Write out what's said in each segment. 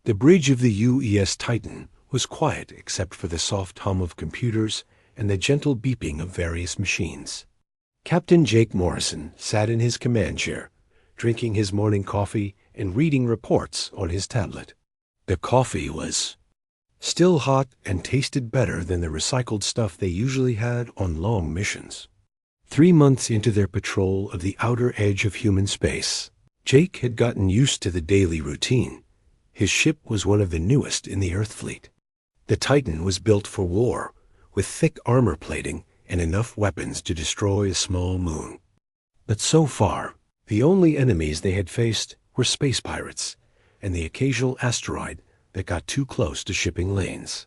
The bridge of the UES Titan was quiet except for the soft hum of computers and the gentle beeping of various machines. Captain Jake Morrison sat in his command chair, drinking his morning coffee and reading reports on his tablet. The coffee was still hot and tasted better than the recycled stuff they usually had on long missions. 3 months into their patrol of the outer edge of human space, Jake had gotten used to the daily routine. His ship was one of the newest in the Earth fleet. The Titan was built for war, with thick armor plating and enough weapons to destroy a small moon. But so far, the only enemies they had faced were space pirates and the occasional asteroid that got too close to shipping lanes.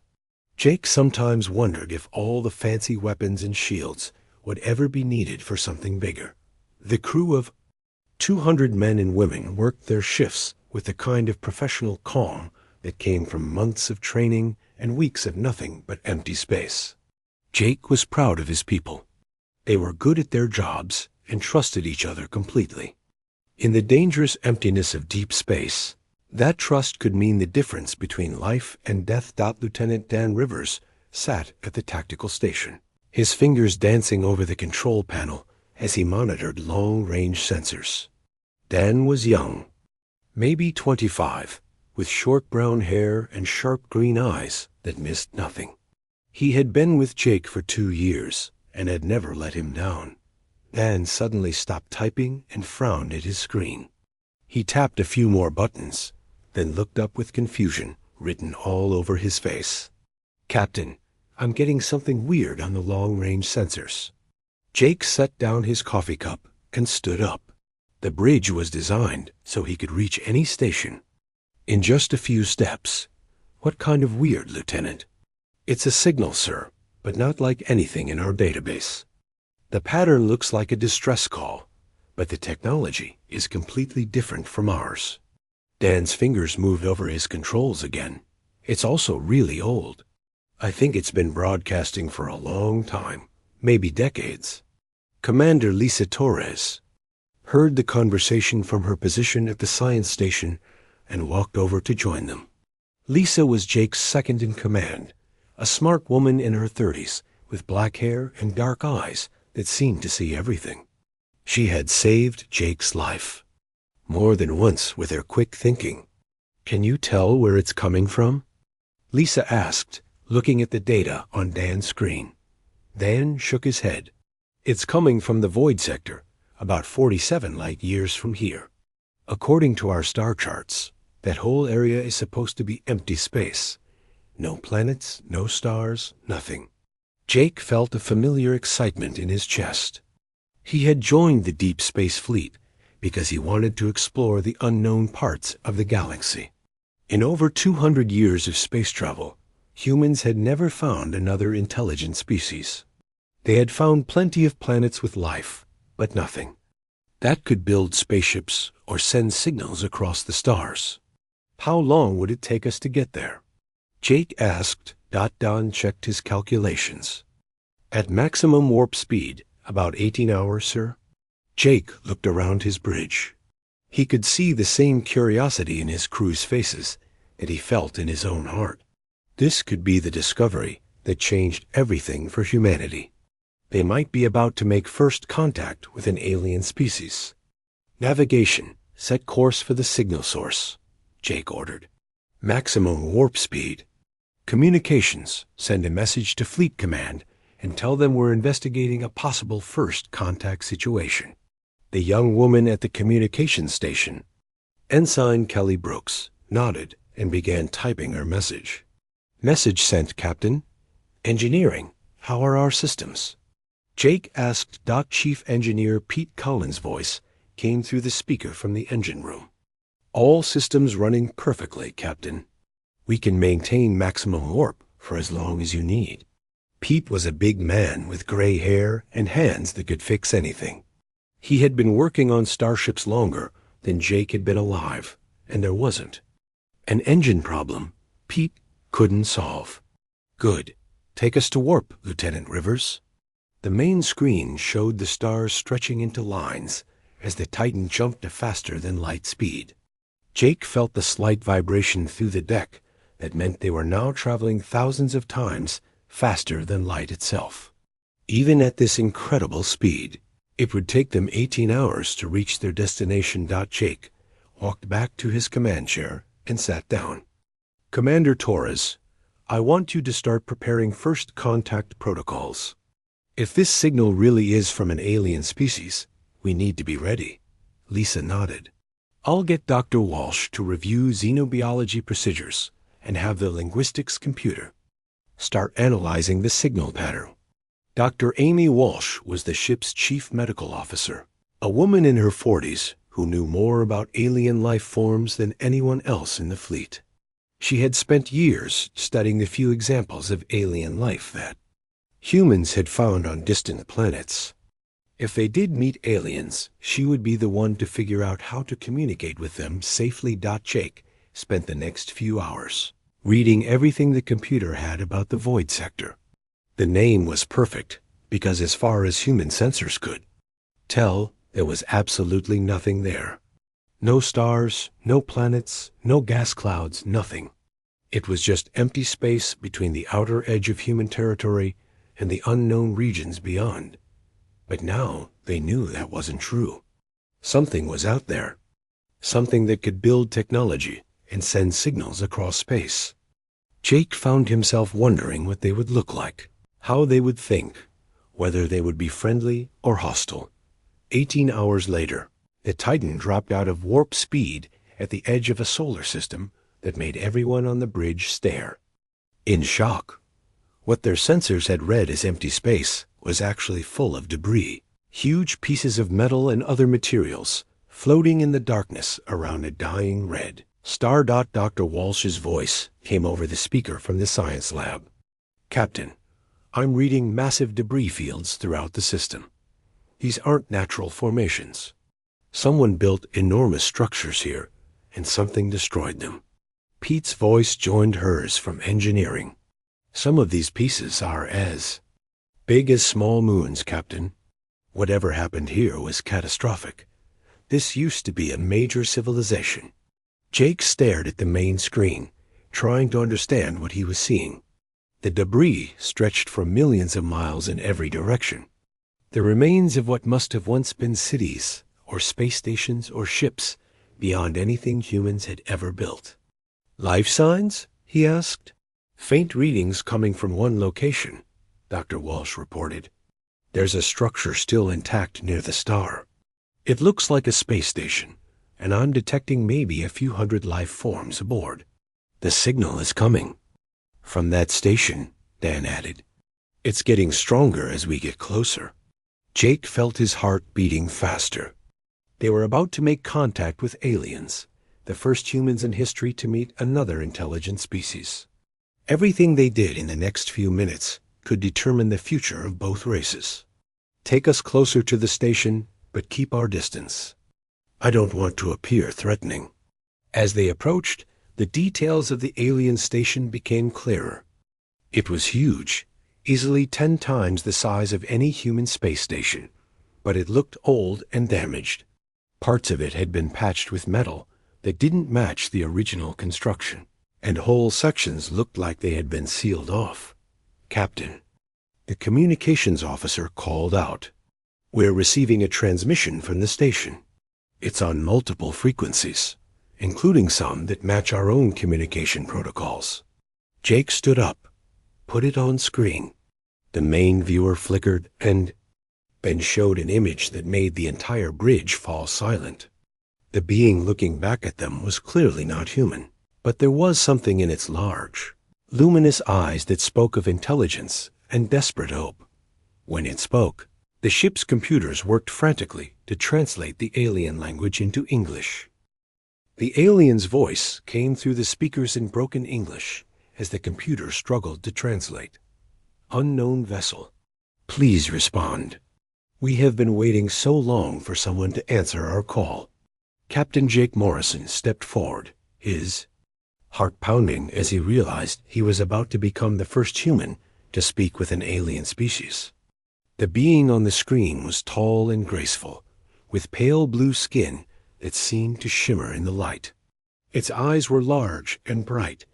Jake sometimes wondered if all the fancy weapons and shields would ever be needed for something bigger. The crew of 200 men and women worked their shifts with the kind of professional calm that came from months of training and weeks of nothing but empty space. Jake was proud of his people. They were good at their jobs and trusted each other completely. In the dangerous emptiness of deep space, that trust could mean the difference between life and death. Lieutenant Dan Rivers sat at the tactical station, his fingers dancing over the control panel as he monitored long-range sensors. Dan was young, maybe 25, with short brown hair and sharp green eyes that missed nothing. He had been with Jake for 2 years and had never let him down. Dan suddenly stopped typing and frowned at his screen. He tapped a few more buttons, then looked up with confusion written all over his face. "Captain, I'm getting something weird on the long-range sensors." Jake set down his coffee cup and stood up. The bridge was designed so he could reach any station in just a few steps. "What kind of weird, Lieutenant?" "It's a signal, sir, but not like anything in our database. The pattern looks like a distress call, but the technology is completely different from ours." Dan's fingers moved over his controls again. "It's also really old. I think it's been broadcasting for a long time, maybe decades." Commander Lisa Torres heard the conversation from her position at the science station and walked over to join them. Lisa was Jake's second in command, a smart woman in her 30s with black hair and dark eyes that seemed to see everything. She had saved Jake's life more than once with her quick thinking. "Can you tell where it's coming from?" Lisa asked, looking at the data on Dan's screen. Dan shook his head. "It's coming from the void sector, about 47 light years from here. According to our star charts, that whole area is supposed to be empty space. No planets, no stars, nothing." Jake felt a familiar excitement in his chest. He had joined the Deep Space Fleet because he wanted to explore the unknown parts of the galaxy. In over 200 years of space travel, humans had never found another intelligent species. They had found plenty of planets with life, but nothing that could build spaceships or send signals across the stars. "How long would it take us to get there?" Jake asked. Don checked his calculations. "At maximum warp speed, about 18 hours, sir." Jake looked around his bridge. He could see the same curiosity in his crew's faces that he felt in his own heart. This could be the discovery that changed everything for humanity. They might be about to make first contact with an alien species. "Navigation, set course for the signal source," Jake ordered. "Maximum warp speed. Communications, send a message to Fleet Command and tell them we're investigating a possible first contact situation." The young woman at the communications station, Ensign Kelly Brooks, nodded and began typing her message. "Message sent, Captain. Engineering, how are our systems?" Jake asked. Chief Engineer Pete Collins' voice came through the speaker from the engine room. "All systems running perfectly, Captain. We can maintain maximum warp for as long as you need." Pete was a big man with gray hair and hands that could fix anything. He had been working on starships longer than Jake had been alive, and there wasn't an engine problem Pete couldn't solve. "Good. Take us to warp, Lieutenant Rivers." The main screen showed the stars stretching into lines as the Titan jumped to faster than light speed. Jake felt the slight vibration through the deck that meant they were now traveling thousands of times faster than light itself. Even at this incredible speed, it would take them 18 hours to reach their destination. Jake walked back to his command chair and sat down. Commander Torres, I want you to start preparing first contact protocols. If this signal really is from an alien species, we need to be ready. Lisa nodded. I'll get Dr. Walsh to review xenobiology procedures and have the linguistics computer start analyzing the signal pattern. Dr. Amy Walsh was the ship's chief medical officer, a woman in her 40s who knew more about alien life forms than anyone else in the fleet. She had spent years studying the few examples of alien life that humans had found on distant planets. If they did meet aliens, she would be the one to figure out how to communicate with them safely. Jake spent the next few hours reading everything the computer had about the void sector. The name was perfect because as far as human sensors could tell, there was absolutely nothing there. No stars, no planets, no gas clouds, nothing. It was just empty space between the outer edge of human territory and the unknown regions beyond. But now they knew that wasn't true. Something was out there. Something that could build technology and send signals across space. Jake found himself wondering what they would look like, how they would think, whether they would be friendly or hostile. 18 hours later, the Titan dropped out of warp speed at the edge of a solar system that made everyone on the bridge stare in shock. What their sensors had read as empty space was actually full of debris, huge pieces of metal and other materials floating in the darkness around a dying red star. Dr. Walsh's voice came over the speaker from the science lab. Captain, I'm reading massive debris fields throughout the system. These aren't natural formations. Someone built enormous structures here, and something destroyed them. Pete's voice joined hers from engineering. Some of these pieces are as big as small moons, Captain. Whatever happened here was catastrophic. This used to be a major civilization. Jake stared at the main screen, trying to understand what he was seeing. The debris stretched for millions of miles in every direction. The remains of what must have once been cities, or space stations, or ships, beyond anything humans had ever built. Life signs? He asked. Faint readings coming from one location, Dr. Walsh reported. There's a structure still intact near the star. It looks like a space station, and I'm detecting maybe a few hundred life forms aboard. The signal is coming from that station, Dan added. It's getting stronger as we get closer. Jake felt his heart beating faster. They were about to make contact with aliens, the first humans in history to meet another intelligent species. Everything they did in the next few minutes could determine the future of both races. Take us closer to the station, but keep our distance. I don't want to appear threatening. As they approached, the details of the alien station became clearer. It was huge, easily 10 times the size of any human space station, but it looked old and damaged. Parts of it had been patched with metal that didn't match the original construction, and whole sections looked like they had been sealed off. Captain, the communications officer called out. We're receiving a transmission from the station. It's on multiple frequencies, including some that match our own communication protocols. Jake stood up, put it on screen. The main viewer flickered and showed an image that made the entire bridge fall silent. The being looking back at them was clearly not human, but there was something in its large, luminous eyes that spoke of intelligence and desperate hope. When it spoke, the ship's computers worked frantically to translate the alien language into English. The alien's voice came through the speakers in broken English as the computer struggled to translate. Unknown vessel. Please respond. We have been waiting so long for someone to answer our call. Captain Jake Morrison stepped forward, his heart pounding as he realized he was about to become the first human to speak with an alien species. The being on the screen was tall and graceful, with pale blue skin that seemed to shimmer in the light. Its eyes were large and bright,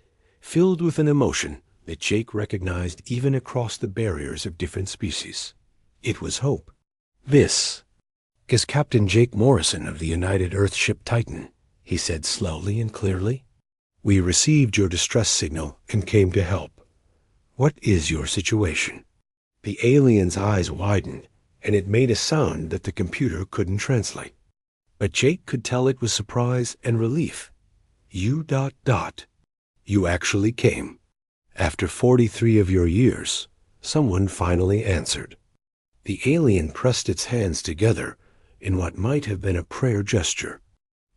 filled with an emotion that Jake recognized even across the barriers of different species. It was hope. "This is Captain Jake Morrison of the United Earthship Titan," he said slowly and clearly. "We received your distress signal and came to help. What is your situation?" The alien's eyes widened, and it made a sound that the computer couldn't translate. But Jake could tell it was surprise and relief. "You ... You actually came. After 43 of your years, someone finally answered." The alien pressed its hands together in what might have been a prayer gesture.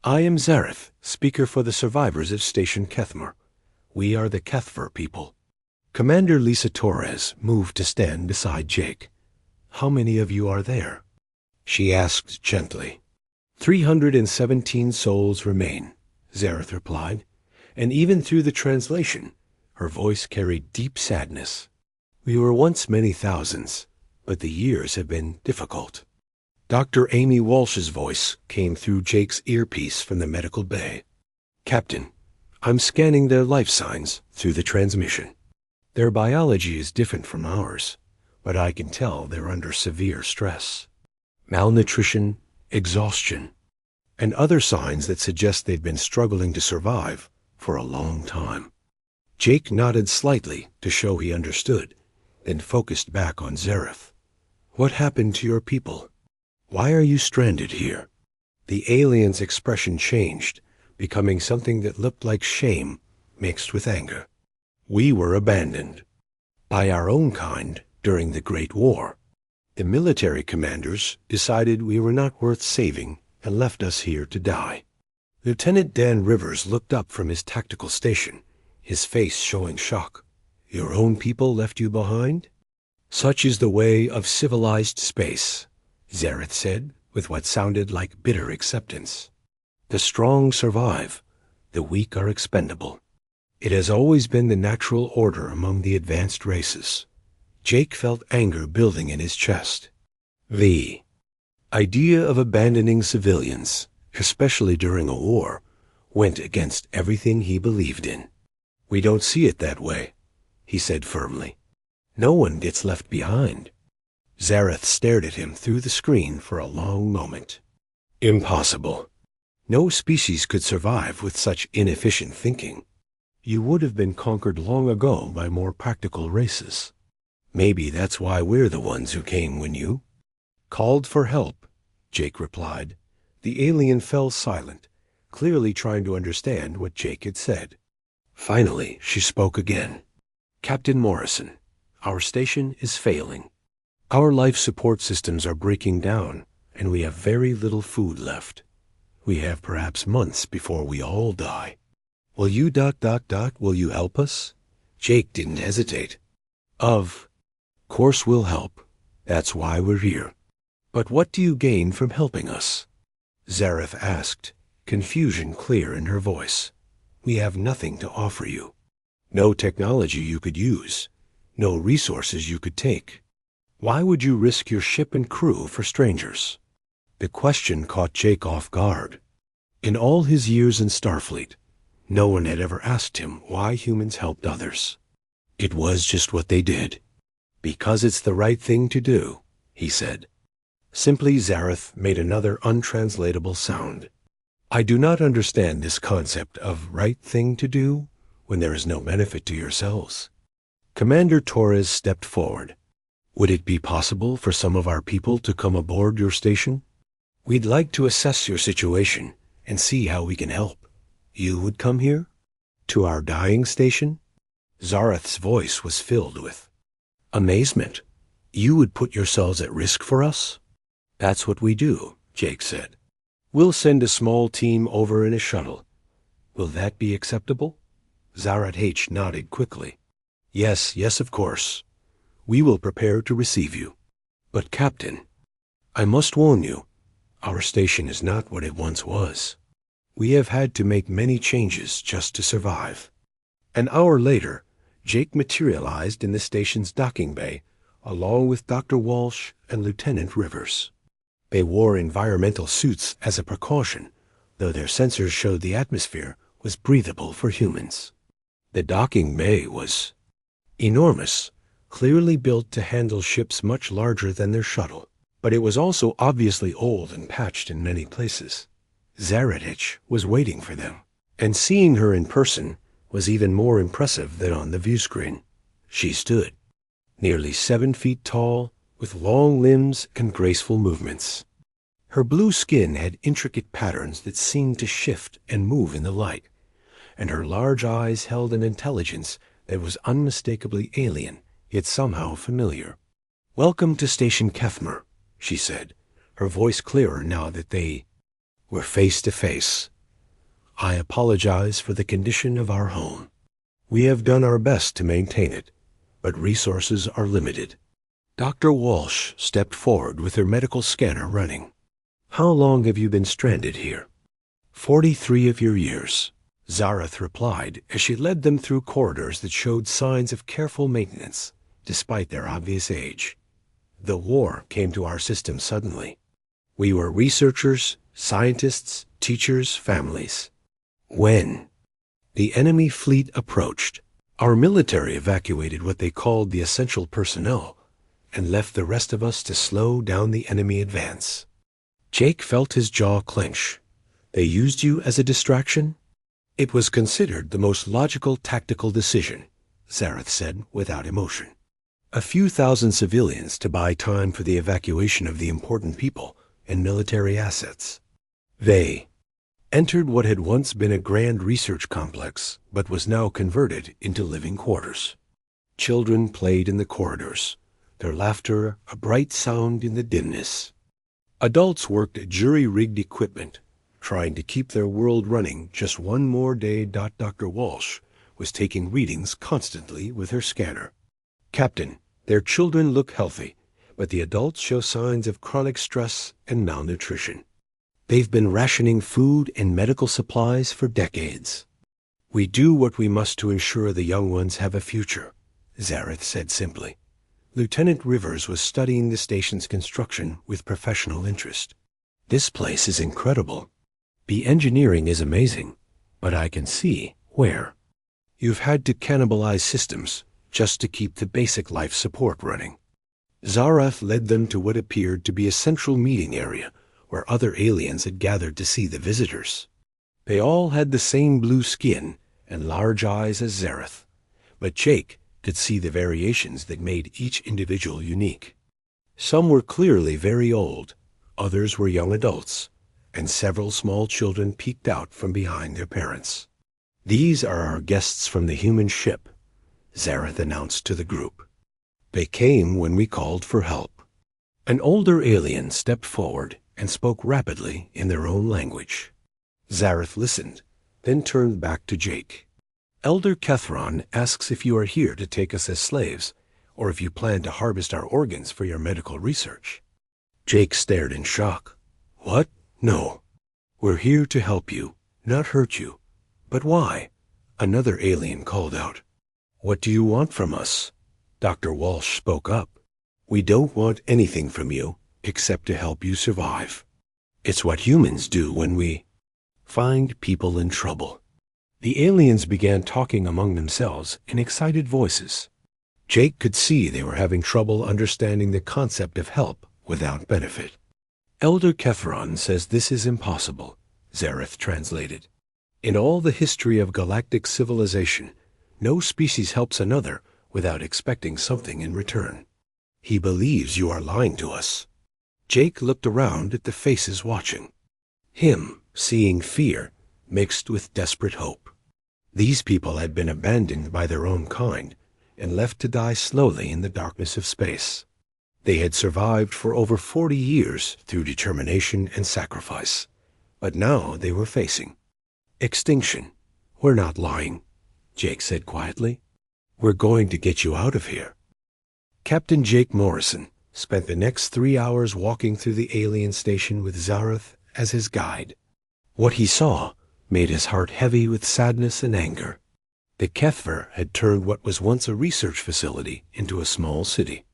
"I am Zareth, speaker for the survivors of Station Kethmer. We are the Kethver people." Commander Lisa Torres moved to stand beside Jake. "How many of you are there?" she asked gently. 317 souls remain," Zareth replied, and even through the translation, her voice carried deep sadness. "We were once many thousands, but the years have been difficult." Dr. Amy Walsh's voice came through Jake's earpiece from the medical bay. "Captain, I'm scanning their life signs through the transmission. Their biology is different from ours, but I can tell they're under severe stress. Malnutrition, exhaustion, and other signs that suggest they've been struggling to survive for a long time." Jake nodded slightly to show he understood, then focused back on Zareth. "What happened to your people? Why are you stranded here?" The alien's expression changed, becoming something that looked like shame mixed with anger. "We were abandoned by our own kind during the Great War. The military commanders decided we were not worth saving and left us here to die." Lieutenant Dan Rivers looked up from his tactical station, his face showing shock. "Your own people left you behind?" "Such is the way of civilized space," Zareth said, with what sounded like bitter acceptance. "The strong survive, the weak are expendable. It has always been the natural order among the advanced races." Jake felt anger building in his chest. The idea of abandoning civilians, especially during a war, went against everything he believed in. "We don't see it that way," he said firmly. "No one gets left behind." Zareth stared at him through the screen for a long moment. "Impossible. No species could survive with such inefficient thinking. You would have been conquered long ago by more practical races. Maybe that's why we're the ones who came when you called for help," Jake replied. The alien fell silent, clearly trying to understand what Jake had said. Finally, she spoke again. "Captain Morrison, our station is failing. Our life support systems are breaking down, and we have very little food left. We have perhaps months before we all die. Will you ... will you help us?" Jake didn't hesitate. Of course we'll help. That's why we're here. "But what do you gain from helping us?" Zareth asked, confusion clear in her voice. "We have nothing to offer you. No technology you could use. No resources you could take. Why would you risk your ship and crew for strangers?" The question caught Jake off guard. In all his years in Starfleet, no one had ever asked him why humans helped others. It was just what they did. "Because it's the right thing to do," he said. Simply, Zareth made another untranslatable sound. "I do not understand this concept of right thing to do when there is no benefit to yourselves." Commander Torres stepped forward. "Would it be possible for some of our people to come aboard your station? We'd like to assess your situation and see how we can help. You would come here? To our dying station?" Zareth's voice was filled with amazement. "You would put yourselves at risk for us?" "That's what we do," Jake said. "We'll send a small team over in a shuttle. Will that be acceptable?" Zareth H. nodded quickly. Yes, of course. We will prepare to receive you. But, Captain, I must warn you, our station is not what it once was. We have had to make many changes just to survive." An hour later, Jake materialized in the station's docking bay, along with Dr. Walsh and Lieutenant Rivers. They wore environmental suits as a precaution, though their sensors showed the atmosphere was was breathable for humans. The docking bay was enormous, clearly built to handle ships much larger than their shuttle, but it was also obviously old and patched in many places. Zaratich was waiting for them, and seeing her in person was even more impressive than on the view screen. She stood, nearly 7 feet tall, with long limbs and graceful movements. Her blue skin had intricate patterns that seemed to shift and move in the light, and her large eyes held an intelligence that was unmistakably alien, yet somehow familiar. "Welcome to Station Kefmer," she said, her voice clearer now that they were face to face. "I apologize for the condition of our home. We have done our best to maintain it, but resources are limited." Dr. Walsh stepped forward with her medical scanner running. "How long have you been stranded here?" 43 of your years," Zareth replied as she led them through corridors that showed signs of careful maintenance, despite their obvious age. "The war came to our system suddenly. We were researchers, scientists, teachers, families. When the enemy fleet approached, our military evacuated what they called the essential personnel and left the rest of us to slow down the enemy advance." Jake felt his jaw clench. "They used you as a distraction?" "It was considered the most logical tactical decision," Zareth said without emotion. "A few thousand civilians to buy time for the evacuation of the important people and military assets." They entered what had once been a grand research complex, but was now converted into living quarters. Children played in the corridors, their laughter a bright sound in the dimness. Adults worked at jury-rigged equipment, trying to keep their world running just one more day. Dr. Walsh was taking readings constantly with her scanner. "Captain, their children look healthy, but the adults show signs of chronic stress and malnutrition. They've been rationing food and medical supplies for decades." "We do what we must to ensure the young ones have a future," Zareth said simply. Lieutenant Rivers was studying the station's construction with professional interest. "This place is incredible. The engineering is amazing, but I can see where you've had to cannibalize systems just to keep the basic life support running." Zareth led them to what appeared to be a central meeting area where other aliens had gathered to see the visitors. They all had the same blue skin and large eyes as Zareth, but Jake could see the variations that made each individual unique. Some were clearly very old, others were young adults, and several small children peeked out from behind their parents. "These are our guests from the human ship," Zareth announced to the group. "They came when we called for help." An older alien stepped forward and spoke rapidly in their own language. Zareth listened, then turned back to Jake. "Elder Kethron asks if you are here to take us as slaves, or if you plan to harvest our organs for your medical research." Jake stared in shock. "What? No. We're here to help you, not hurt you." "But why?" Another alien called out. "What do you want from us?" Dr. Walsh spoke up. "We don't want anything from you except to help you survive. It's what humans do when we find people in trouble." The aliens began talking among themselves in excited voices. Jake could see they were having trouble understanding the concept of help without benefit. "Elder Kethron says this is impossible," Zareth translated. "In all the history of galactic civilization, no species helps another without expecting something in return. He believes you are lying to us." Jake looked around at the faces watching. Him seeing fear mixed with desperate hope. These people had been abandoned by their own kind and left to die slowly in the darkness of space. They had survived for over 40 years through determination and sacrifice, but now they were facing extinction. "We're not lying," Jake said quietly. "We're going to get you out of here." Captain Jake Morrison spent the next 3 hours walking through the alien station with Zareth as his guide. What he saw made his heart heavy with sadness and anger. The Kethver had turned what was once a research facility into a small city.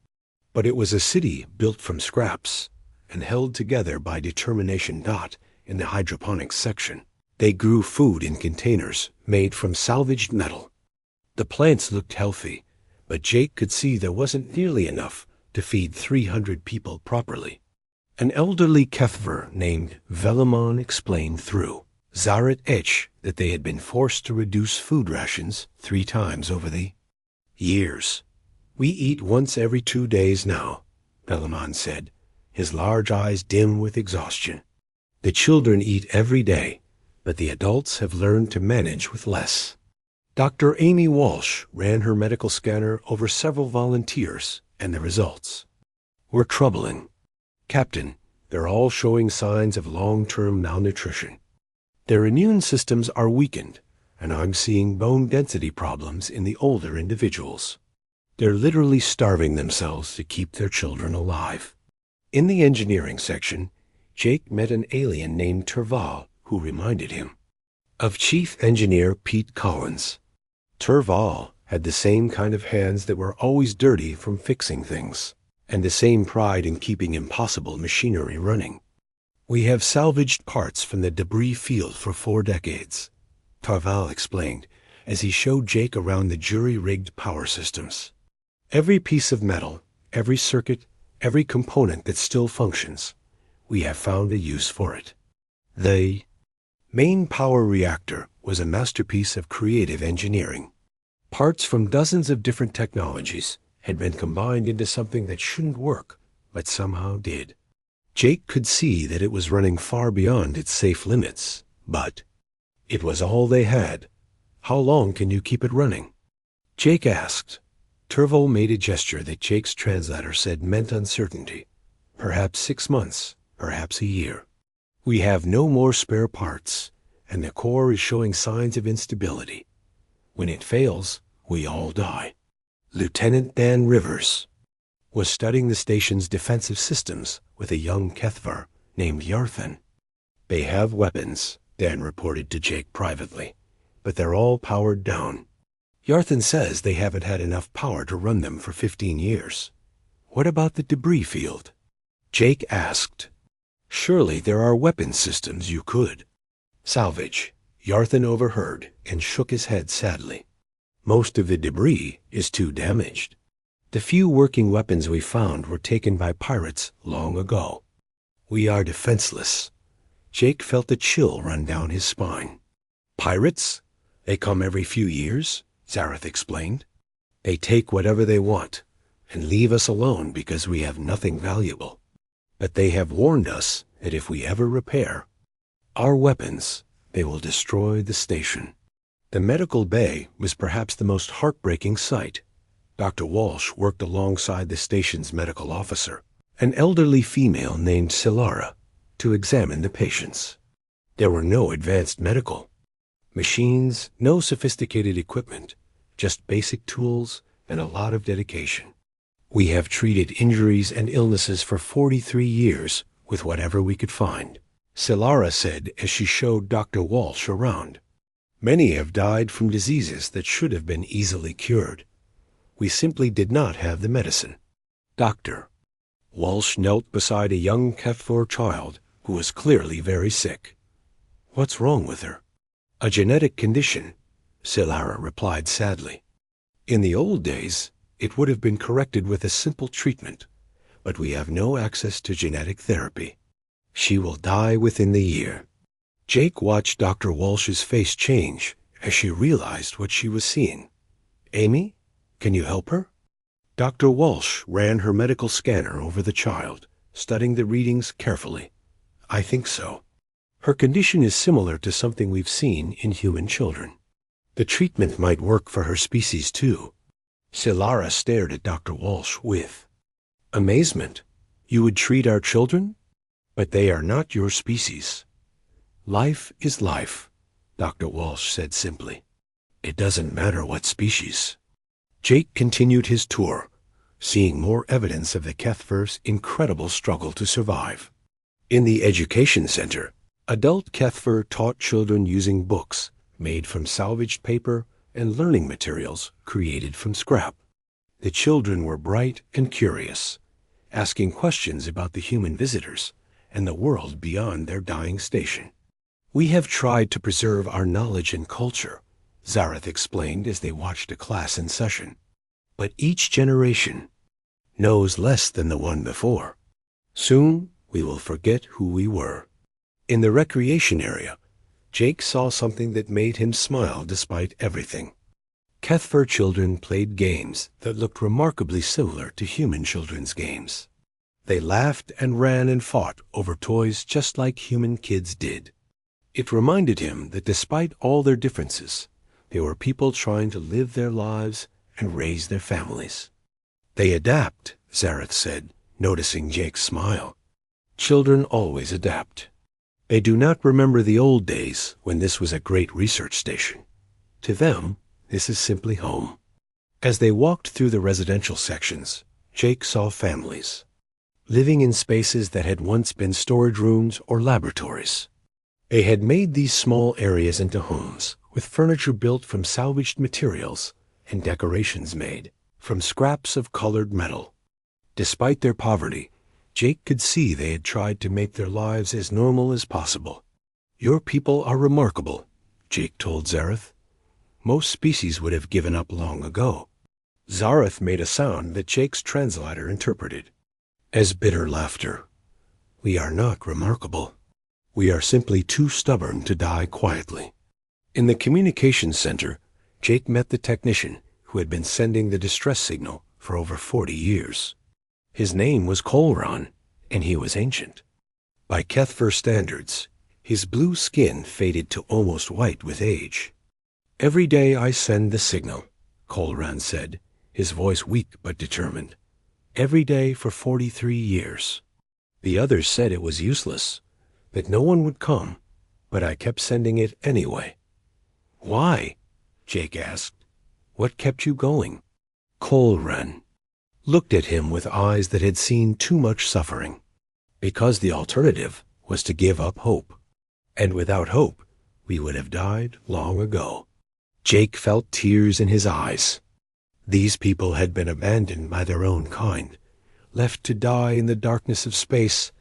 But it was a city built from scraps and held together by determination. In the hydroponics section, They grew food in containers made from salvaged metal. The plants looked healthy, but Jake could see there wasn't nearly enough to feed 300 people properly. An elderly Kethver named Velamon explained through Zaret Etch that they had been forced to reduce food rations 3 times over the years. "We eat once every 2 days now," Velamon said, his large eyes dim with exhaustion. "The children eat every day, but the adults have learned to manage with less." Dr. Amy Walsh ran her medical scanner over several volunteers, and the results were troubling. "Captain, they're all showing signs of long-term malnutrition. Their immune systems are weakened, and I'm seeing bone density problems in the older individuals. They're literally starving themselves to keep their children alive." In the engineering section, Jake met an alien named Terval who reminded him of Chief Engineer Pete Collins. Terval had the same kind of hands that were always dirty from fixing things, and the same pride in keeping impossible machinery running. "We have salvaged parts from the debris field for 4 decades, Terval explained as he showed Jake around the jury-rigged power systems. "Every piece of metal, every circuit, every component that still functions, we have found a use for it." The main power reactor was a masterpiece of creative engineering. Parts from dozens of different technologies had been combined into something that shouldn't work, but somehow did. Jake could see that it was running far beyond its safe limits, but it was all they had. "How long can you keep it running?" Jake asked. Terval made a gesture that Jake's translator said meant uncertainty. "Perhaps 6 months, perhaps a year. We have no more spare parts, and the core is showing signs of instability. When it fails, we all die." Lieutenant Dan Rivers was studying the station's defensive systems with a young Kethvar named Yarthan. "They have weapons," Dan reported to Jake privately, "but they're all powered down. Yarthan says they haven't had enough power to run them for 15 years. What about the debris field?" Jake asked. "Surely there are weapon systems you could salvage." Yarthan overheard and shook his head sadly. "Most of the debris is too damaged. The few working weapons we found were taken by pirates long ago. We are defenseless." Jake felt a chill run down his spine. "Pirates? They come every few years," Zareth explained. "They take whatever they want and leave us alone because we have nothing valuable. But they have warned us that if we ever repair our weapons, they will destroy the station." The medical bay was perhaps the most heartbreaking sight. Dr. Walsh worked alongside the station's medical officer, an elderly female named Silara, to examine the patients. There were no advanced medical machines, no sophisticated equipment, just basic tools and a lot of dedication. "We have treated injuries and illnesses for 43 years with whatever we could find," Silara said as she showed Dr. Walsh around. "Many have died from diseases that should have been easily cured. We simply did not have the medicine." Dr. Walsh knelt beside a young Kethvar child who was clearly very sick. "What's wrong with her?" "A genetic condition," Silara replied sadly. "In the old days, it would have been corrected with a simple treatment, but we have no access to genetic therapy. She will die within the year." Jake watched Dr. Walsh's face change as she realized what she was seeing. "Amy, can you help her?" Dr. Walsh ran her medical scanner over the child, studying the readings carefully. "I think so. Her condition is similar to something we've seen in human children. The treatment might work for her species too." Silara stared at Dr. Walsh with amazement. "You would treat our children? But they are not your species." "Life is life," Dr. Walsh said simply. "It doesn't matter what species." Jake continued his tour, seeing more evidence of the Kethver's incredible struggle to survive. In the education center, adult Kethver taught children using books made from salvaged paper and learning materials created from scrap. The children were bright and curious, asking questions about the human visitors and the world beyond their dying station. We have tried to preserve our knowledge and culture, Zareth explained as they watched a class in session. But each generation knows less than the one before. Soon we will forget who we were. In the recreation area, Jake saw something that made him smile despite everything. Kethfer children played games that looked remarkably similar to human children's games. They laughed and ran and fought over toys just like human kids did. It reminded him that despite all their differences, they were people trying to live their lives and raise their families. They adapt, Zareth said, noticing Jake's smile. Children always adapt. They do not remember the old days when this was a great research station. To them, this is simply home. As they walked through the residential sections, Jake saw families, living in spaces that had once been storage rooms or laboratories. They had made these small areas into homes, with furniture built from salvaged materials and decorations made from scraps of colored metal. Despite their poverty, Jake could see they had tried to make their lives as normal as possible. "Your people are remarkable," Jake told Zareth. "Most species would have given up long ago." Zareth made a sound that Jake's translator interpreted as bitter laughter. "We are not remarkable. We are simply too stubborn to die quietly." In the communications center, Jake met the technician who had been sending the distress signal for over 40 years. His name was Colron, and he was ancient. By Kethfer standards, his blue skin faded to almost white with age. "Every day I send the signal," Colron said, his voice weak but determined. "Every day for 43 years. The others said it was useless, that no one would come, but I kept sending it anyway." "Why?" Jake asked. "What kept you going?" Colron looked at him with eyes that had seen too much suffering. "Because the alternative was to give up hope. And without hope, we would have died long ago." Jake felt tears in his eyes. These people had been abandoned by their own kind, left to die in the darkness of space,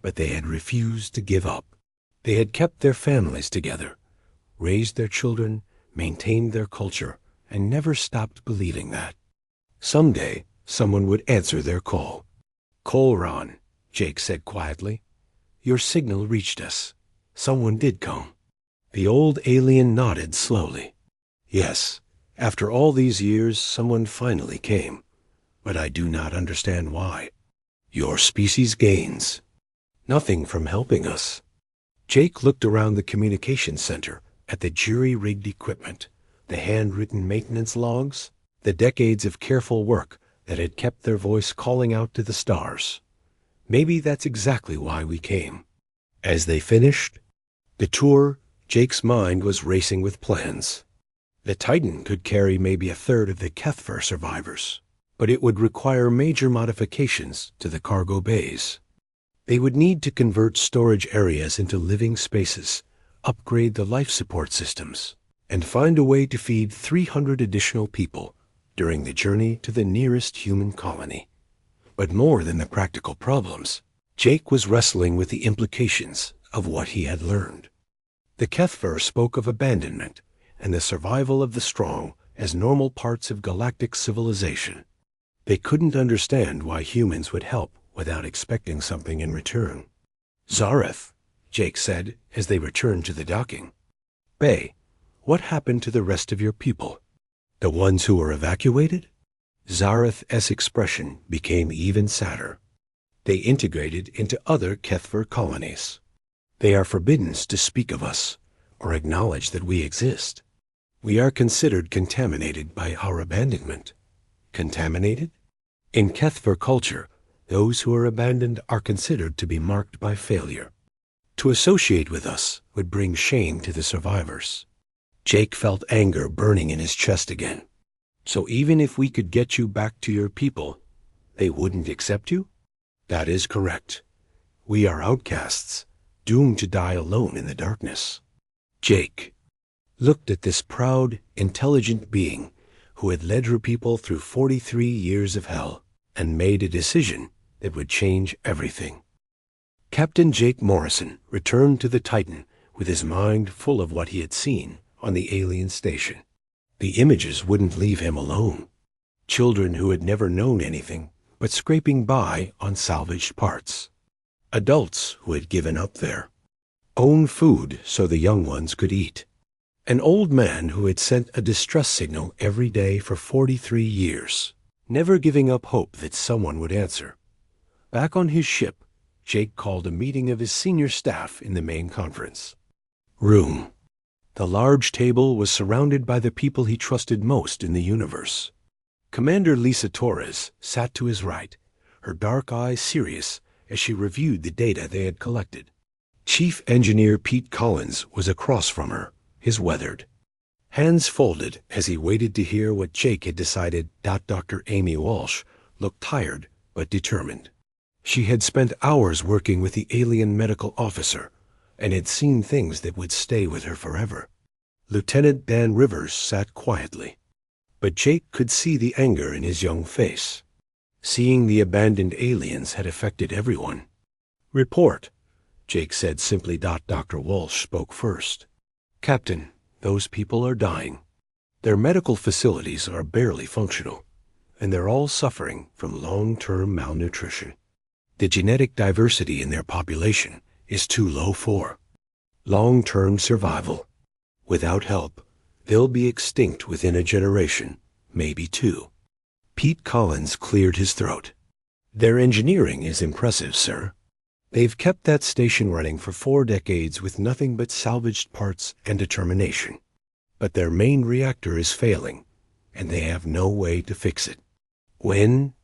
but they had refused to give up. They had kept their families together, raised their children, maintained their culture, and never stopped believing that someday someone would answer their call. "Colron," Jake said quietly, "your signal reached us. Someone did come." The old alien nodded slowly. "Yes, after all these years, someone finally came, but I do not understand why. Your species gains nothing from helping us." Jake looked around the communications center at the jury-rigged equipment, the handwritten maintenance logs, the decades of careful work that had kept their voice calling out to the stars. Maybe that's exactly why we came. As they finished the tour, Jake's mind was racing with plans. The Titan could carry maybe a third of the Kethfer survivors, but it would require major modifications to the cargo bays. They would need to convert storage areas into living spaces, upgrade the life support systems, and find a way to feed 300 additional people during the journey to the nearest human colony. But more than the practical problems, Jake was wrestling with the implications of what he had learned. The Kethfer spoke of abandonment and the survival of the strong as normal parts of galactic civilization. They couldn't understand why humans would help without expecting something in return. "Zareth," Jake said as they returned to the docking. "Bay, what happened to the rest of your people? The ones who were evacuated?" Zareth's expression became even sadder. "They integrated into other Kethfer colonies. They are forbidden to speak of us or acknowledge that we exist. We are considered contaminated by our abandonment." Contaminated? In Kethfer culture, those who are abandoned are considered to be marked by failure. To associate with us would bring shame to the survivors. Jake felt anger burning in his chest again. "So even if we could get you back to your people, they wouldn't accept you?" "That is correct. We are outcasts, doomed to die alone in the darkness." Jake looked at this proud, intelligent being who had led her people through 43 years of hell and made a decision that would change everything. Captain Jake Morrison returned to the Titan with his mind full of what he had seen on the alien station. The images wouldn't leave him alone. Children who had never known anything but scraping by on salvaged parts. Adults who had given up their own food so the young ones could eat. An old man who had sent a distress signal every day for 43 years, never giving up hope that someone would answer. Back on his ship, Jake called a meeting of his senior staff in the main conference room. The large table was surrounded by the people he trusted most in the universe. Commander Lisa Torres sat to his right, her dark eyes serious as she reviewed the data they had collected. Chief Engineer Pete Collins was across from her, his weathered hands folded as he waited to hear what Jake had decided. Dr. Amy Walsh looked tired but determined. She had spent hours working with the alien medical officer and had seen things that would stay with her forever. Lieutenant Dan Rivers sat quietly, but Jake could see the anger in his young face. Seeing the abandoned aliens had affected everyone. Report, Jake said simply. Dr. Walsh spoke first. Captain, those people are dying. Their medical facilities are barely functional, and they're all suffering from long-term malnutrition. The genetic diversity in their population is too low for long-term survival. Without help, they'll be extinct within a generation, maybe two. Pete Collins cleared his throat. Their engineering is impressive, sir. They've kept that station running for 4 decades with nothing but salvaged parts and determination. But their main reactor is failing, and they have no way to fix it. When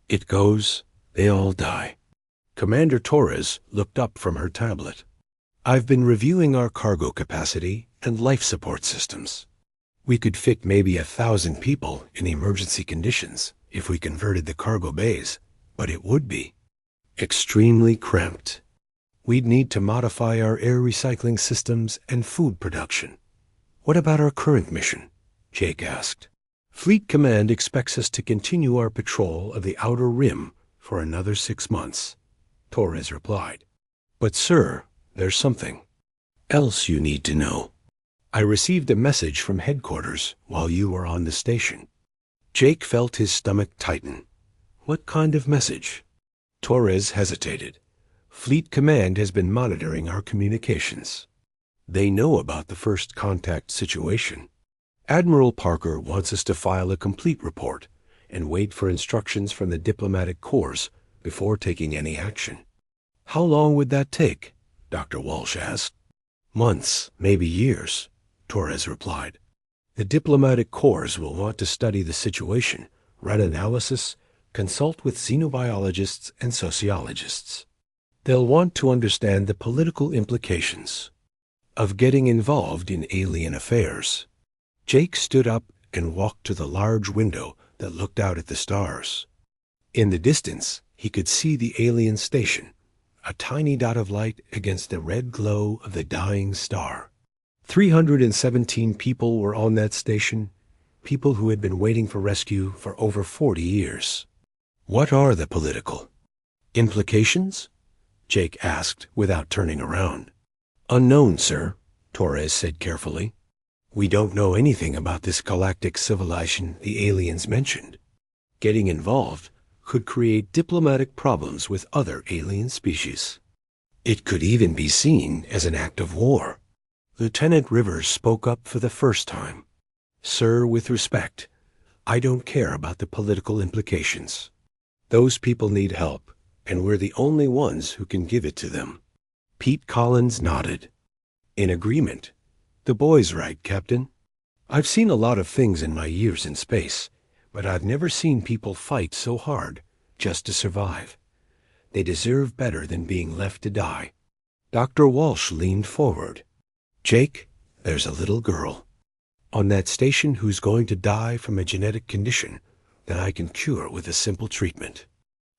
it goes, they all die. Commander Torres looked up from her tablet. I've been reviewing our cargo capacity and life support systems. We could fit maybe 1,000 people in emergency conditions if we converted the cargo bays, but it would be extremely cramped. We'd need to modify our air recycling systems and food production. What about our current mission? Jake asked. Fleet Command expects us to continue our patrol of the Outer Rim for another 6 months, Torres replied. But sir, there's something else you need to know. I received a message from headquarters while you were on the station. Jake felt his stomach tighten. What kind of message? Torres hesitated. Fleet Command has been monitoring our communications. They know about the first contact situation. Admiral Parker wants us to file a complete report and wait for instructions from the diplomatic corps before taking any action. How long would that take? Dr. Walsh asked. Months, maybe years, Torres replied. The diplomatic corps will want to study the situation, run analysis, consult with xenobiologists and sociologists. They'll want to understand the political implications of getting involved in alien affairs. Jake stood up and walked to the large window that looked out at the stars. In the distance, he could see the alien station, a tiny dot of light against the red glow of the dying star. 317 people were on that station, people who had been waiting for rescue for over 40 years. What are the political implications? Jake asked without turning around. Unknown, sir, Torres said carefully. We don't know anything about this galactic civilization the aliens mentioned. Getting involved could create diplomatic problems with other alien species. It could even be seen as an act of war. Lieutenant Rivers spoke up for the first time. Sir, with respect, I don't care about the political implications. Those people need help, and we're the only ones who can give it to them. Pete Collins nodded. In agreement. The boy's right, Captain. I've seen a lot of things in my years in space, but I've never seen people fight so hard just to survive. They deserve better than being left to die. Dr. Walsh leaned forward. Jake, there's a little girl on that station who's going to die from a genetic condition that I can cure with a simple treatment.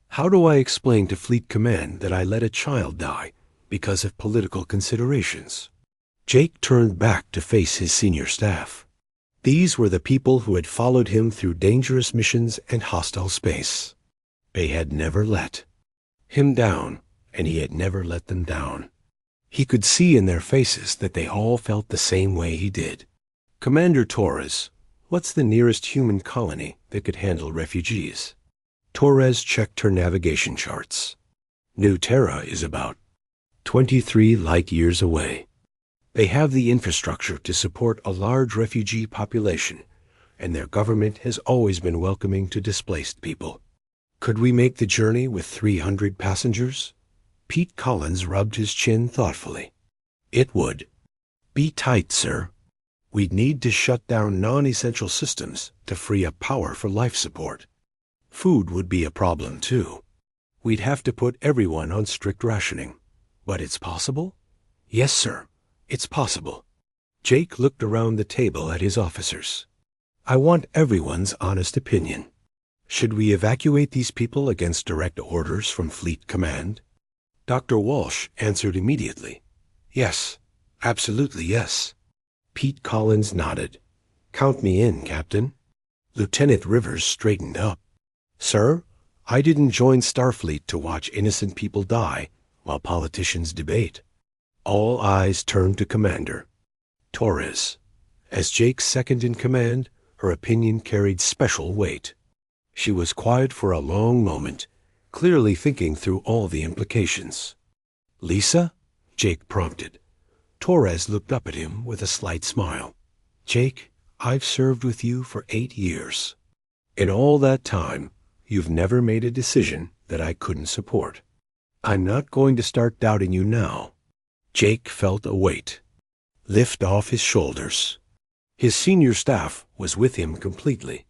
How do I explain to Fleet Command that I let a child die because of political considerations? Jake turned back to face his senior staff. These were the people who had followed him through dangerous missions and hostile space. They had never let him down, and he had never let them down. He could see in their faces that they all felt the same way he did. Commander Torres, what's the nearest human colony that could handle refugees? Torres checked her navigation charts. New Terra is about 23 light-years away. They have the infrastructure to support a large refugee population, and their government has always been welcoming to displaced people. Could we make the journey with 300 passengers? Pete Collins rubbed his chin thoughtfully. It would. Be tight, sir. We'd need to shut down non-essential systems to free up power for life support. Food would be a problem, too. We'd have to put everyone on strict rationing. But it's possible? Yes, sir. It's possible. Jake looked around the table at his officers. I want everyone's honest opinion. Should we evacuate these people against direct orders from Fleet Command? Dr. Walsh answered immediately. Yes, absolutely yes. Pete Collins nodded. Count me in, Captain. Lieutenant Rivers straightened up. Sir, I didn't join Starfleet to watch innocent people die while politicians debate. All eyes turned to Commander Torres. As Jake's second in command, her opinion carried special weight. She was quiet for a long moment, clearly thinking through all the implications. Lisa? Jake prompted. Torres looked up at him with a slight smile. Jake, I've served with you for 8 years. In all that time, you've never made a decision that I couldn't support. I'm not going to start doubting you now. Jake felt a weight lift off his shoulders. His senior staff was with him completely.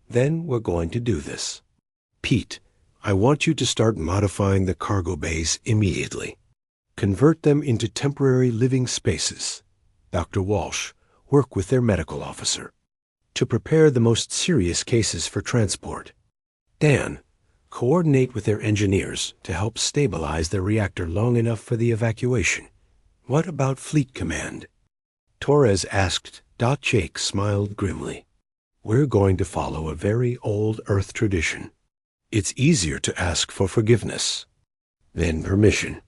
Then we're going to do this. Pete, I want you to start modifying the cargo bays immediately. Convert them into temporary living spaces. Dr. Walsh, work with their medical officer to prepare the most serious cases for transport. Dan, coordinate with their engineers to help stabilize the reactor long enough for the evacuation. What about Fleet Command? Torres asked. Jake smiled grimly. We're going to follow a very old Earth tradition. It's easier to ask for forgiveness than permission.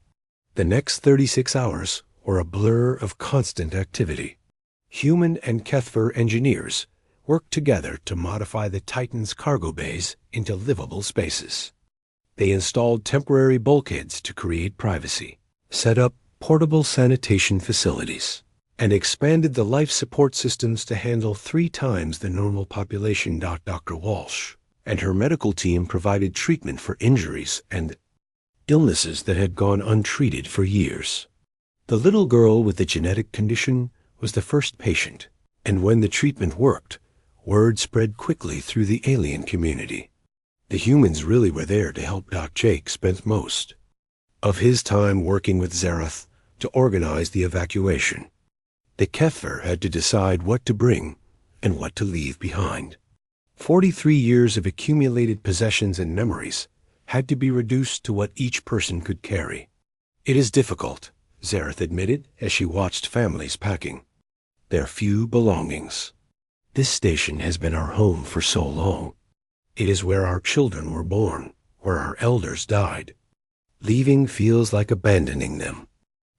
The next 36 hours were a blur of constant activity. Human and Kethver engineers worked together to modify the Titan's cargo bays into livable spaces. They installed temporary bulkheads to create privacy, set up portable sanitation facilities, and expanded the life support systems to handle 3 times the normal population. Dr. Walsh and her medical team provided treatment for injuries and illnesses that had gone untreated for years. The little girl with the genetic condition was the first patient, and when the treatment worked, word spread quickly through the alien community. The humans really were there to help. Jake spent most of his time working with Zarath to organize the evacuation. The Kethver had to decide what to bring and what to leave behind. 43 years of accumulated possessions and memories had to be reduced to what each person could carry. It is difficult, Zarath admitted as she watched families packing their few belongings. This station has been our home for so long. It is where our children were born, where our elders died. Leaving feels like abandoning them.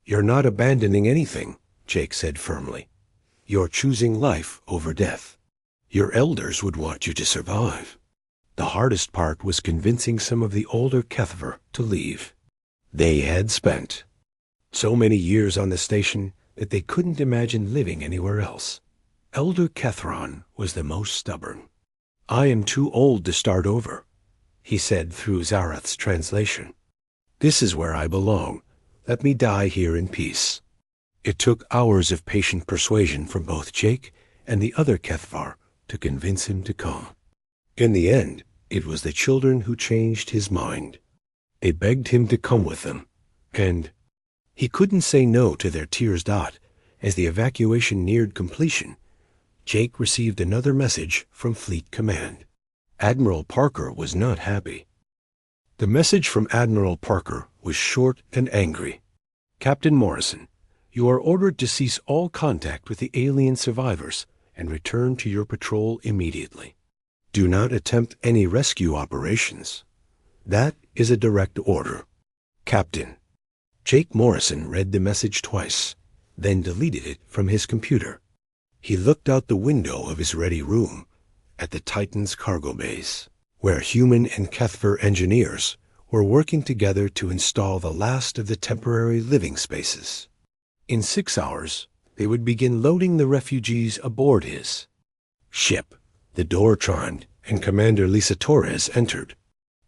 You're not abandoning anything, Jake said firmly. You're choosing life over death. Your elders would want you to survive. The hardest part was convincing some of the older Kethver to leave. They had spent so many years on the station that they couldn't imagine living anywhere else. Elder Kethron was the most stubborn. I am too old to start over, he said through Zarath's translation. This is where I belong. Let me die here in peace. It took hours of patient persuasion from both Jake and the other Kethvar to convince him to come. In the end, it was the children who changed his mind. They begged him to come with them, and he couldn't say no to their tears. As the evacuation neared completion, Jake received another message from Fleet Command. Admiral Parker was not happy. The message from Admiral Parker was short and angry. Captain Morrison, you are ordered to cease all contact with the alien survivors and return to your patrol immediately. Do not attempt any rescue operations. That is a direct order. Captain, Jake Morrison read the message twice, then deleted it from his computer. He looked out the window of his ready room at the Titan's cargo bays, where human and Kethver engineers were working together to install the last of the temporary living spaces. In 6 hours, they would begin loading the refugees aboard his ship. The door chimed, and Commander Lisa Torres entered.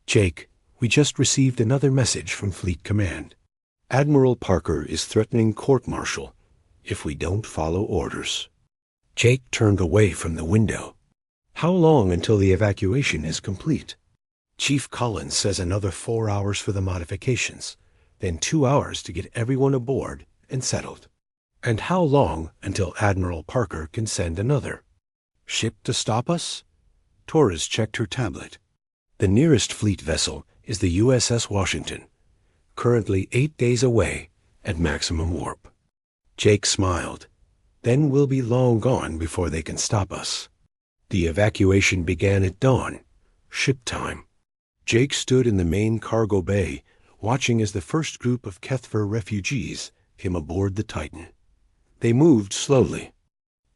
"Jake, we just received another message from Fleet Command. Admiral Parker is threatening court-martial if we don't follow orders." Jake turned away from the window. "How long until the evacuation is complete?" "Chief Collins says another 4 hours for the modifications, then 2 hours to get everyone aboard and settled." "And how long until Admiral Parker can send another ship to stop us?" Torres checked her tablet. "The nearest fleet vessel is the USS Washington, currently 8 days away at maximum warp." Jake smiled. "Then we'll be long gone before they can stop us." The evacuation began at dawn, ship time. Jake stood in the main cargo bay, watching as the first group of Kethver refugees came aboard the Titan. They moved slowly,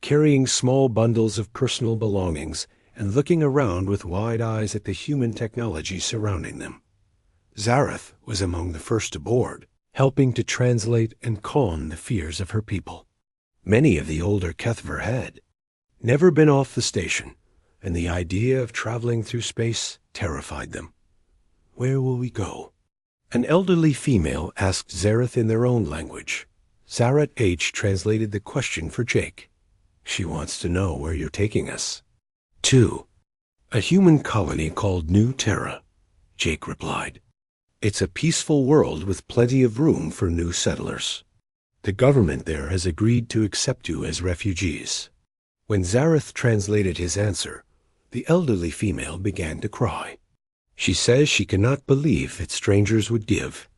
carrying small bundles of personal belongings and looking around with wide eyes at the human technology surrounding them. Zareth was among the first aboard, helping to translate and calm the fears of her people. Many of the older Kethver had never been off the station, and the idea of traveling through space terrified them. "Where will we go?" An elderly female asked Zareth in their own language. Zaret H. translated the question for Jake. "She wants to know where you're taking us." "To a human colony called New Terra," Jake replied. "It's a peaceful world with plenty of room for new settlers. The government there has agreed to accept you as refugees." When Zareth translated his answer, the elderly female began to cry. She says she cannot believe that strangers would give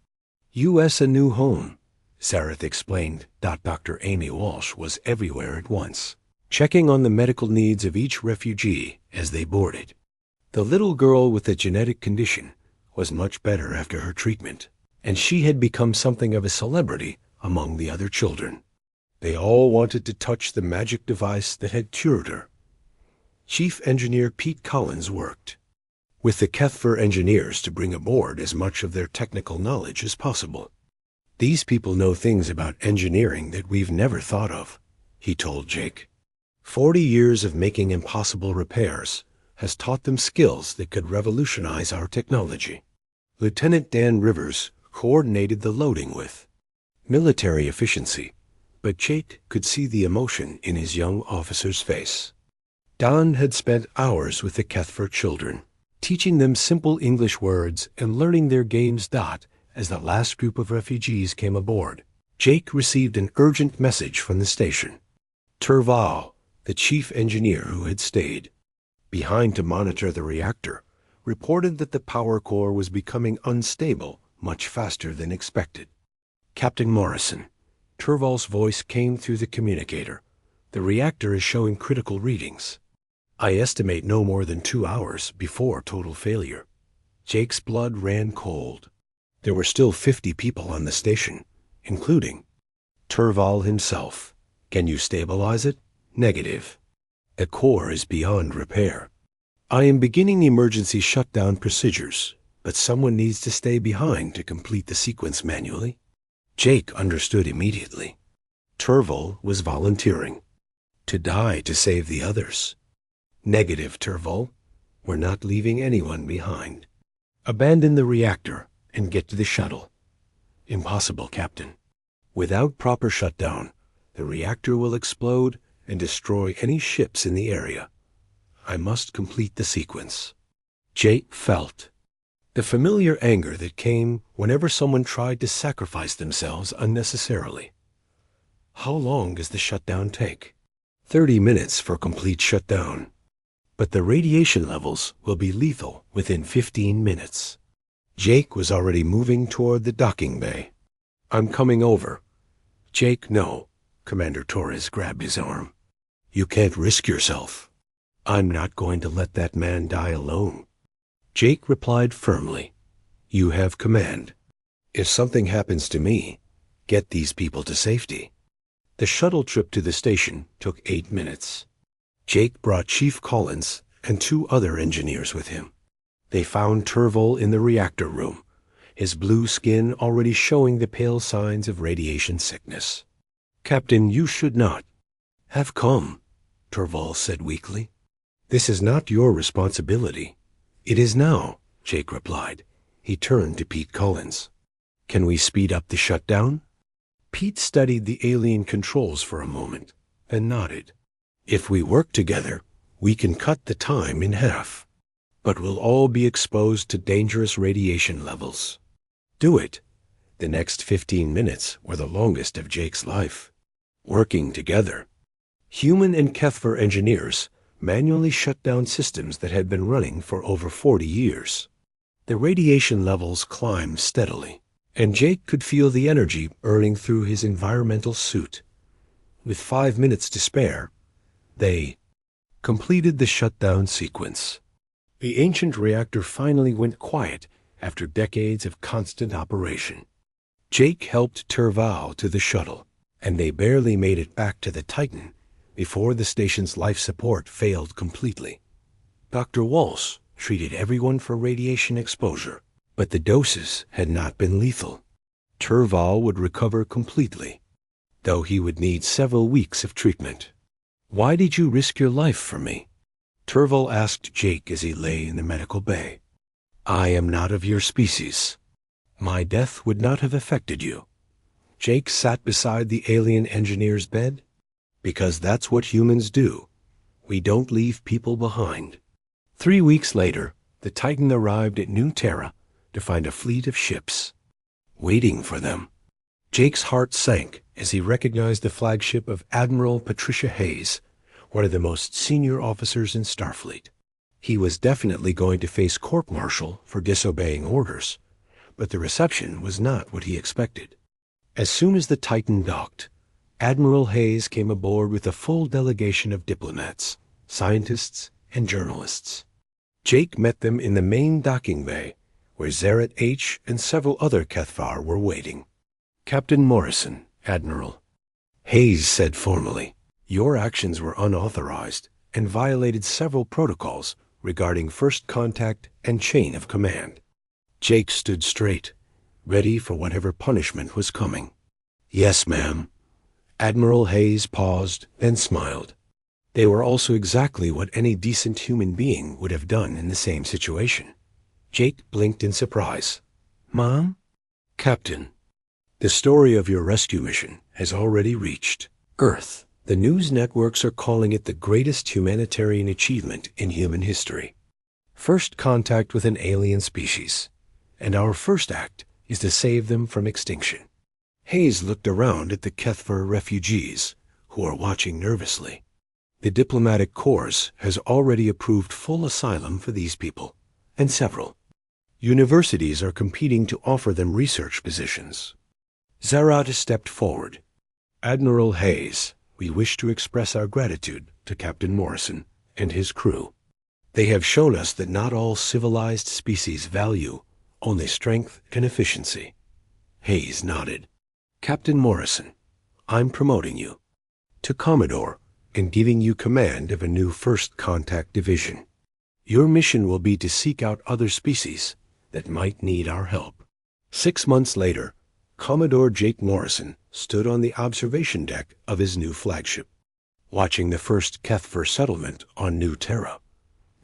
U.S. a new home. Zareth explained that Dr. Amy Walsh was everywhere at once, checking on the medical needs of each refugee as they boarded. The little girl with the genetic condition was much better after her treatment, and she had become something of a celebrity among the other children. They all wanted to touch the magic device that had cured her. Chief Engineer Pete Collins worked with the Kethver engineers to bring aboard as much of their technical knowledge as possible. "These people know things about engineering that we've never thought of," he told Jake. 40 years of making impossible repairs has taught them skills that could revolutionize our technology. Lieutenant Dan Rivers coordinated the loading with military efficiency, but Jake could see the emotion in his young officer's face. Don had spent hours with the Kethver children, teaching them simple English words and learning their games as the last group of refugees came aboard. Jake received an urgent message from the station. Turval, the chief engineer who had stayed behind to monitor the reactor, reported that the power core was becoming unstable much faster than expected. "Captain Morrison," Turval's voice came through the communicator. "The reactor is showing critical readings. I estimate no more than 2 hours before total failure." Jake's blood ran cold. There were still 50 people on the station, including Turval himself. "Can you stabilize it?" "Negative. The core is beyond repair. I am beginning emergency shutdown procedures, but someone needs to stay behind to complete the sequence manually." Jake understood immediately. Turval was volunteering to die to save the others. "Negative, Turval. We're not leaving anyone behind. Abandon the reactor and get to the shuttle." "Impossible, Captain. Without proper shutdown, the reactor will explode and destroy any ships in the area. I must complete the sequence." Jake felt the familiar anger that came whenever someone tried to sacrifice themselves unnecessarily. "How long does the shutdown take?" 30 minutes for complete shutdown. But the radiation levels will be lethal within 15 minutes. Jake was already moving toward the docking bay. "I'm coming over." "Jake, no." Commander Torres grabbed his arm. "You can't risk yourself. I'm not going to let that man die alone." Jake replied firmly, "You have command." If something happens to me, get these people to safety. The shuttle trip to the station took 8 minutes. Jake brought Chief Collins and 2 other engineers with him. They found Turval in the reactor room, his blue skin already showing the pale signs of radiation sickness. "Captain, you should not have come," Turval said weakly. "This is not your responsibility." "It is now," Jake replied. He turned to Pete Collins. "Can we speed up the shutdown?" Pete studied the alien controls for a moment, then nodded. "If we work together, we can cut the time in half. But we'll all be exposed to dangerous radiation levels." "Do it." The next 15 minutes were the longest of Jake's life. Working together, human and Kethver engineers manually shut down systems that had been running for over 40 years. The radiation levels climbed steadily, and Jake could feel the energy burning through his environmental suit. With 5 minutes to spare, they completed the shutdown sequence. The ancient reactor finally went quiet after decades of constant operation. Jake helped Turval to the shuttle, and they barely made it back to the Titan before the station's life support failed completely. Dr. Walsh treated everyone for radiation exposure, but the doses had not been lethal. Turval would recover completely, though he would need several weeks of treatment. "Why did you risk your life for me?" Turval asked Jake as he lay in the medical bay. "I am not of your species. My death would not have affected you." Jake sat beside the alien engineer's bed. "Because that's what humans do. We don't leave people behind." 3 weeks later, the Titan arrived at New Terra to find a fleet of ships waiting for them. Jake's heart sank as he recognized the flagship of Admiral Patricia Hayes, one of the most senior officers in Starfleet. He was definitely going to face court-martial for disobeying orders, but the reception was not what he expected. As soon as the Titan docked, Admiral Hayes came aboard with a full delegation of diplomats, scientists, and journalists. Jake met them in the main docking bay, where Zaret H. and several other Kethvar were waiting. "Captain Morrison, Admiral," Hayes said formally, "your actions were unauthorized and violated several protocols regarding first contact and chain of command." Jake stood straight, ready for whatever punishment was coming. "Yes, ma'am." Admiral Hayes paused, then smiled. They were also exactly what any decent human being would have done in the same situation. Jake blinked in surprise. "Mom?" "Captain, the story of your rescue mission has already reached Earth. The news networks are calling it the greatest humanitarian achievement in human history. First contact with an alien species, and our first act is to save them from extinction." Hayes looked around at the Kethver refugees, who are watching nervously. "The diplomatic corps has already approved full asylum for these people, and several universities are competing to offer them research positions." Zaret stepped forward. "Admiral Hayes, we wish to express our gratitude to Captain Morrison and his crew. They have shown us that not all civilized species value only strength and efficiency." Hayes nodded. "Captain Morrison, I'm promoting you to Commodore and giving you command of a new First Contact Division. Your mission will be to seek out other species that might need our help." 6 months later, Commodore Jake Morrison stood on the observation deck of his new flagship, watching the first Kethver settlement on New Terra.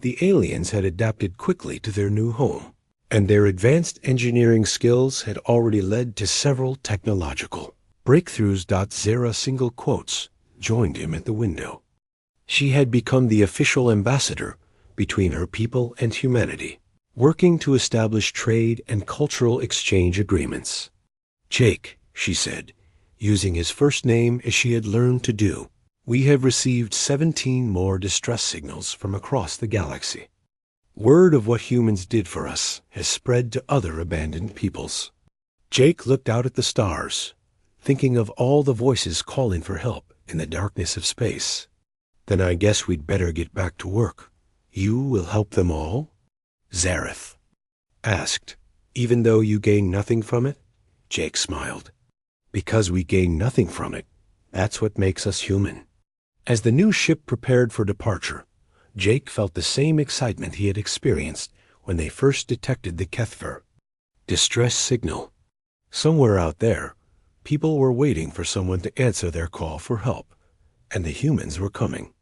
The aliens had adapted quickly to their new home, and their advanced engineering skills had already led to several technological breakthroughs. Zara single quotes joined him at the window. She had become the official ambassador between her people and humanity, working to establish trade and cultural exchange agreements. "Jake," she said, using his first name as she had learned to do, "we have received 17 more distress signals from across the galaxy. Word of what humans did for us has spread to other abandoned peoples." Jake looked out at the stars, thinking of all the voices calling for help in the darkness of space. "Then I guess we'd better get back to work. You will help them all?" Zareth asked, "Even though you gain nothing from it?" Jake smiled. Because we gain nothing from it. That's what makes us human. As the new ship prepared for departure, Jake felt the same excitement he had experienced when they first detected the Kethver. Distress signal. Somewhere out there, people were waiting for someone to answer their call for help, and the humans were coming.